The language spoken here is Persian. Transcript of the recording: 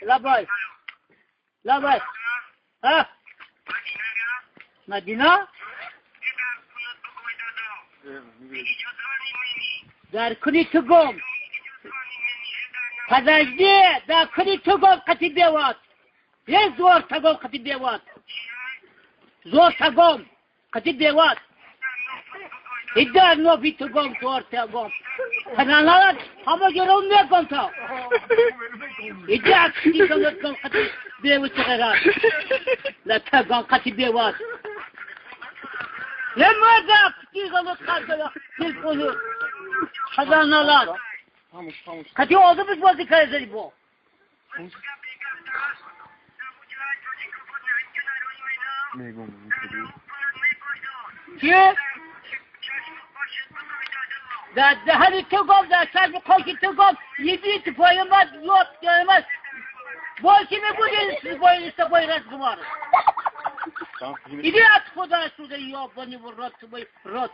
لباس لباس ها مدينة در کنی تو گم подожди در کنی تو گم قطی بیواد یه زور تا گم قطی بیواد زور تا گم قطی بیواد ایدار نوبی تو گم زور تا گم پناهان همه گرون میگم تا ایدار کنی تو گم قطی بیواد چقدر لا تا گم قطی بیواد لماذا قطی غلط خاطر تلفونه خزانه قطی آدم بس بازی کرده زدی با چیه؟ در دهنی تو گم در سر قاکی تو گم یکی تو پای ما زود دارم باشی میبودی پای استفای رست گماره ایدی از خدا شده یا بانی و رات